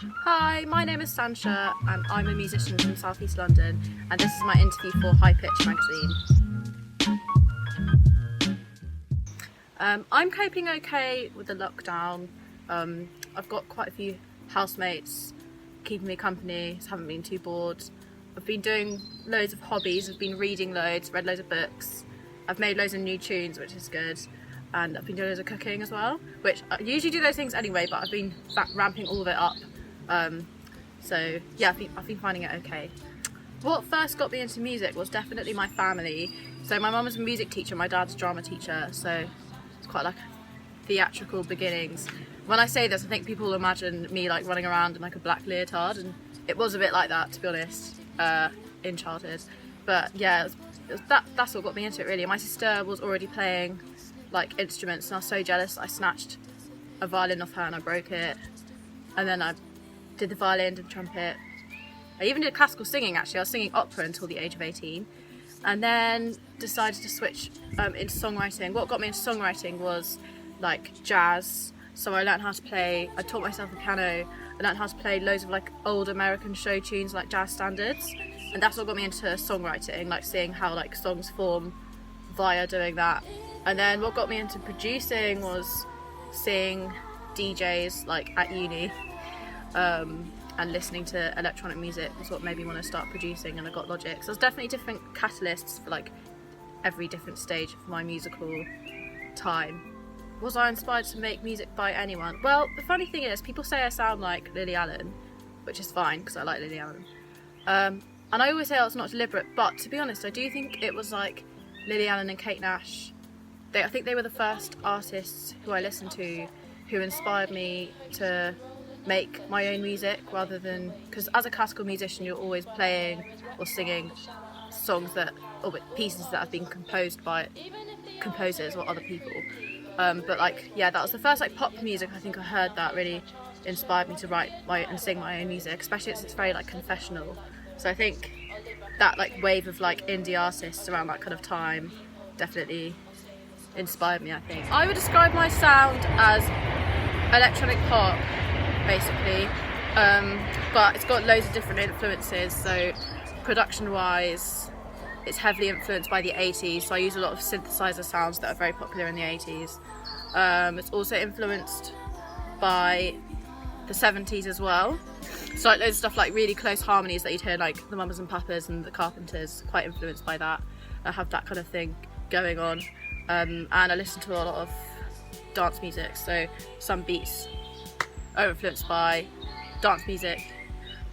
Hi, my name is Sansha and I'm a musician from South East London, and this is my interview for High Pitch magazine. I'm coping okay with the lockdown. I've got quite a few housemates keeping me company, so I haven't been too bored. I've been doing loads of hobbies. I've been reading loads, read loads of books. I've made loads of new tunes, which is good. And I've been doing loads of cooking as well, which I usually do those things anyway, but I've been ramping all of it up. So yeah, I've been finding it okay. What first got me into music was definitely my family. So my mum was a music teacher, my dad's a drama teacher, so it's quite like theatrical beginnings. When I say this, I think people imagine me like running around in like a black leotard, and it was a bit like that, to be honest, in childhood. But yeah, that's what got me into it really. My sister was already playing like instruments, and I was so jealous. I snatched a violin off her and I broke it, and then I did the violin, did the trumpet. I even did classical singing actually. I was singing opera until the age of 18, and then decided to switch into songwriting. What got me into songwriting was like jazz, so I learned how to play, I taught myself the piano, I learned how to play loads of like old American show tunes like jazz standards, and that's what got me into songwriting, like seeing how like songs form via doing that. And then what got me into producing was seeing DJs like at uni, and listening to electronic music was what made me want to start producing, and I got Logic. So there's definitely different catalysts for like every different stage of my musical time. Was I inspired to make music by anyone? Well, the funny thing is, people say I sound like Lilly Allen, which is fine because I like Lilly Allen. And I always say, oh, it's not deliberate, but to be honest, I do think it was like Lilly Allen and Kate Nash. I think they were the first artists who I listened to who inspired me to make my own music, rather than, because as a classical musician you're always playing or singing songs or pieces that have been composed by composers or other people. But like, yeah, that was the first like pop music I think I heard that really inspired me to write and sing my own music, especially as it's very like confessional. So I think that like wave of like indie artists around that kind of time definitely inspired me, I think. I would describe my sound as electronic pop, basically, but it's got loads of different influences. So production wise, it's heavily influenced by the 80s, so I use a lot of synthesizer sounds that are very popular in the 80s. It's also influenced by the 70s as well, so like loads of stuff like really close harmonies that you'd hear like the Mamas and Papas and the Carpenters, quite influenced by that. I have that kind of thing going on. And I listen to a lot of dance music, so some beats are influenced by dance music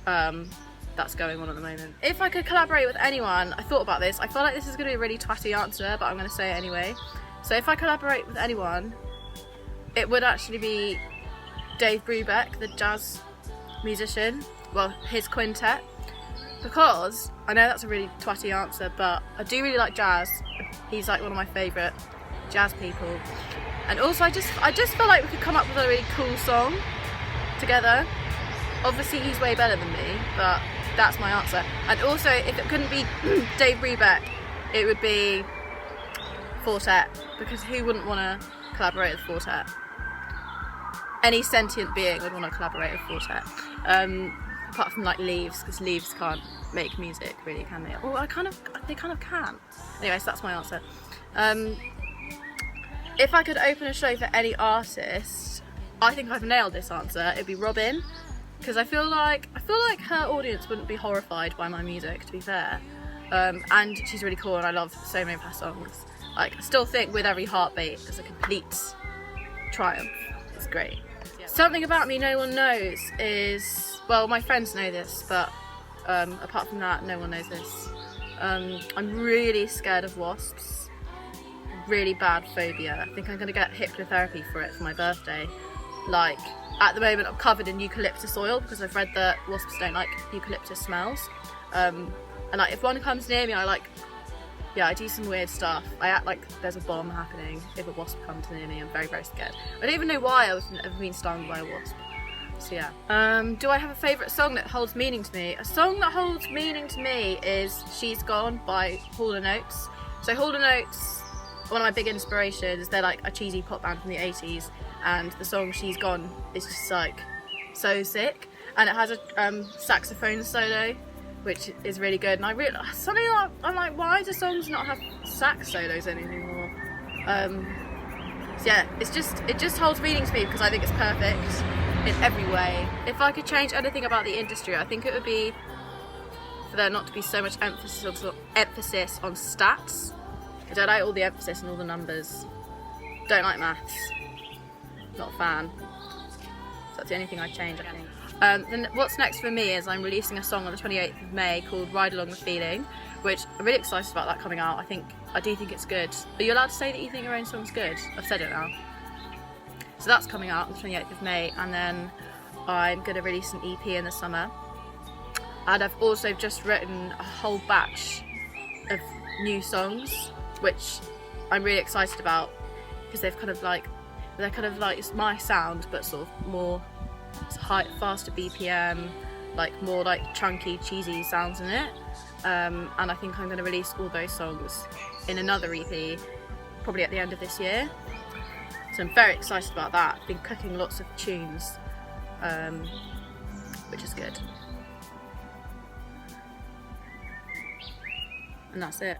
that's going on at the moment. If I could collaborate with anyone, I thought about this. I feel like this is going to be a really twatty answer, but I'm going to say it anyway. So if I collaborate with anyone, it would actually be Dave Brubeck, the jazz musician, well, his quintet, because I know that's a really twatty answer, but I do really like jazz. He's like one of my favourite jazz people, and also I just feel like we could come up with a really cool song together. Obviously he's way better than me, but that's my answer. And also, if it couldn't be Dave Brubeck, it would be Fortet, because who wouldn't want to collaborate with Fortet? Any sentient being would want to collaborate with Fortet, apart from like Leaves, because Leaves can't make music really, can they? Or they kind of can. Anyway, so that's my answer. If I could open a show for any artist, I think I've nailed this answer. It'd be Robin, because I feel like her audience wouldn't be horrified by my music, to be fair. And she's really cool, and I love so many of her songs. Like, I still think With Every Heartbeat is a complete triumph. It's great. Yeah. Something about me no one knows is, well, my friends know this, but apart from that, no one knows this. I'm really scared of wasps. Really bad phobia. I think I'm going to get hypnotherapy for it for my birthday. Like, at the moment I'm covered in eucalyptus oil because I've read that wasps don't like eucalyptus smells. And like, if one comes near me, I do some weird stuff. I act like there's a bomb happening if a wasp comes near me. I'm very, very scared. I don't even know why I've ever been stung by a wasp. So yeah. Do I have a favourite song that holds meaning to me? A song that holds meaning to me is She's Gone by Hall & Oates. So Hall & Oates, one of my big inspirations. They're like a cheesy pop band from the 80s, and the song She's Gone is just like so sick. and it has a saxophone solo, which is really good. And I really suddenly I'm like, why do songs not have sax solos anymore? So yeah, it just holds meaning to me because I think it's perfect in every way. If I could change anything about the industry, I think it would be for there not to be so much emphasis on stats. I don't like all the emphasis and all the numbers. Don't like maths. Not a fan. So that's the only thing I'd change, I think. Then what's next for me is I'm releasing a song on the 28th of May called Ride Along the Feeling, which I'm really excited about that coming out. I do think it's good. Are you allowed to say that you think your own song's good? I've said it now. So that's coming out on the 28th of May, and then I'm going to release an EP in the summer. And I've also just written a whole batch of new songs, which I'm really excited about because they're kind of like it's my sound, but sort of more faster BPM, like more like chunky, cheesy sounds in it. And I think I'm going to release all those songs in another EP, probably at the end of this year. So I'm very excited about that. I've been cooking lots of tunes, which is good. And that's it.